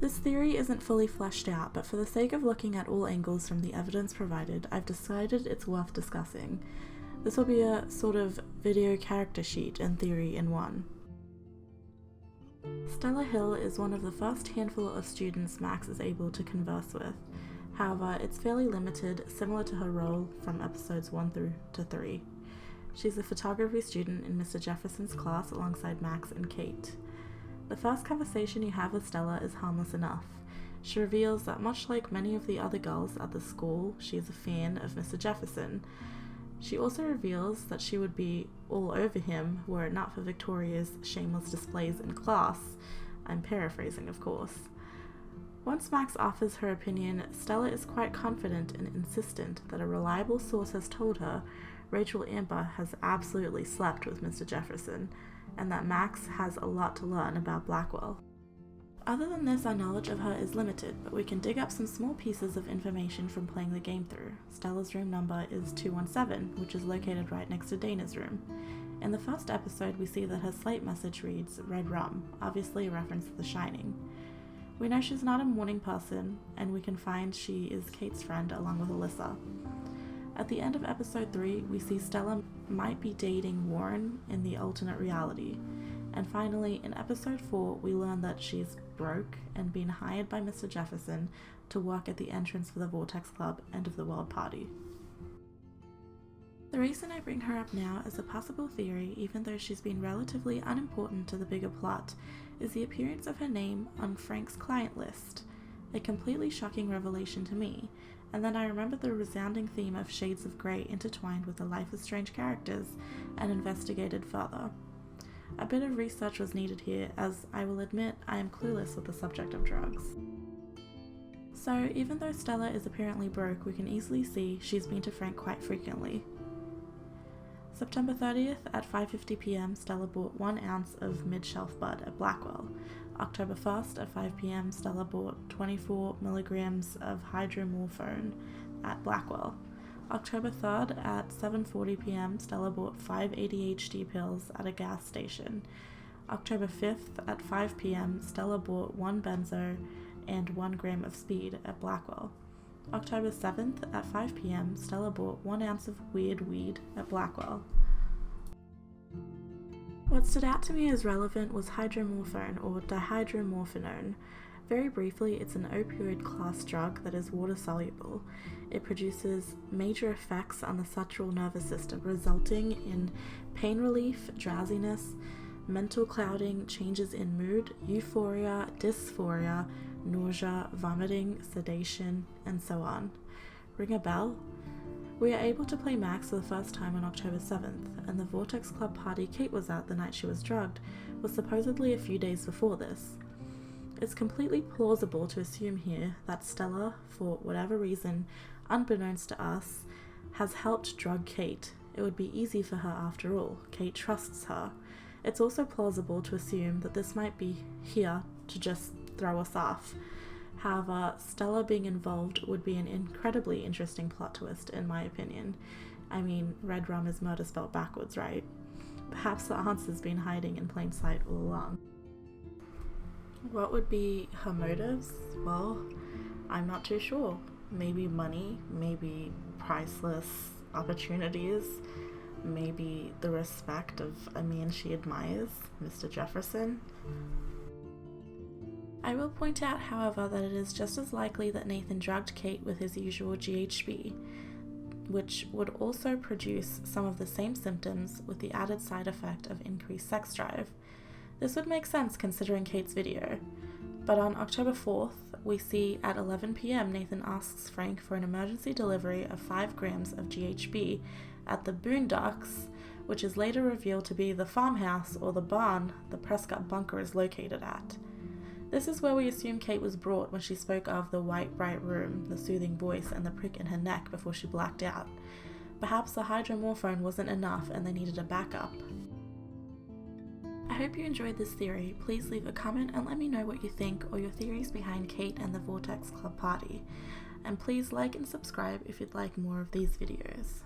This theory isn't fully fleshed out, but for the sake of looking at all angles from the evidence provided, I've decided it's worth discussing. This will be a sort of video character sheet and theory in one. Stella Hill is one of the first handful of students Max is able to converse with. However, it's fairly limited, similar to her role from episodes 1 through to 3. She's a photography student in Mr Jefferson's class alongside Max and Kate. The first conversation you have with Stella is harmless enough. She reveals that much like many of the other girls at the school, she is a fan of Mr Jefferson. She also reveals that she would be all over him were it not for Victoria's shameless displays in class. I'm paraphrasing, of course. Once Max offers her opinion, Stella is quite confident and insistent that a reliable source has told her Rachel Amber has absolutely slept with Mr Jefferson, and that Max has a lot to learn about Blackwell. Other than this, our knowledge of her is limited, but we can dig up some small pieces of information from playing the game through. Stella's room number is 217, which is located right next to Dana's room. In the first episode, we see that her slate message reads, "Red Rum," obviously a reference to The Shining. We know she's not a morning person, and we can find she is Kate's friend along with Alyssa. At the end of episode 3, we see Stella might be dating Warren in the alternate reality. And finally, in episode 4, we learn that she's broke and been hired by Mr Jefferson to work at the entrance for the Vortex Club End of the World party. The reason I bring her up now as a possible theory, even though she's been relatively unimportant to the bigger plot, is the appearance of her name on Frank's client list. A completely shocking revelation to me, and then I remembered the resounding theme of shades of grey intertwined with the Life is Strange characters and investigated further. A bit of research was needed here, as I will admit I am clueless with the subject of drugs. So even though Stella is apparently broke, we can easily see she's been to Frank quite frequently. September 30th at 5:50 p.m, Stella bought 1 ounce of mid-shelf bud at Blackwell. October 1st at 5 p.m, Stella bought 24 milligrams of hydromorphone at Blackwell. October 3rd at 7:40 p.m, Stella bought 5 ADHD pills at a gas station. October 5th at 5 p.m, Stella bought 1 benzo and 1 gram of speed at Blackwell. October 7th at 5 p.m, Stella bought 1 ounce of weird weed at Blackwell. What stood out to me as relevant was hydromorphone or dihydromorphinone. Very briefly, it's an opioid class drug that is water soluble. It produces major effects on the central nervous system, resulting in pain relief, drowsiness, mental clouding, changes in mood, euphoria, dysphoria, nausea, vomiting, sedation, and so on. Ring a bell? We are able to play Max for the first time on October 7th, and the Vortex Club party Kate was at the night she was drugged was supposedly a few days before this. It's completely plausible to assume here that Stella, for whatever reason, unbeknownst to us, has helped drug Kate. It would be easy for her after all. Kate trusts her. It's also plausible to assume that this might be here to just throw us off. However, Stella being involved would be an incredibly interesting plot twist, in my opinion. I mean, red rum is murder spelled backwards, right? Perhaps the answer's been hiding in plain sight all along. What would be her motives? Well, I'm not too sure. Maybe money, maybe priceless opportunities, maybe the respect of a man she admires, Mr. Jefferson. I will point out, however, that it is just as likely that Nathan drugged Kate with his usual GHB, which would also produce some of the same symptoms with the added side effect of increased sex drive. This would make sense considering Kate's video. But on October 4th, we see at 11 p.m. Nathan asks Frank for an emergency delivery of 5 grams of GHB at the Boondocks, which is later revealed to be the farmhouse or the barn the Prescott bunker is located at. This is where we assume Kate was brought when she spoke of the white bright room, the soothing voice, and the prick in her neck before she blacked out. Perhaps the hydromorphone wasn't enough and they needed a backup. I hope you enjoyed this theory. Please leave a comment and let me know what you think or your theories behind Kate and the Vortex Club party. And please like and subscribe if you'd like more of these videos.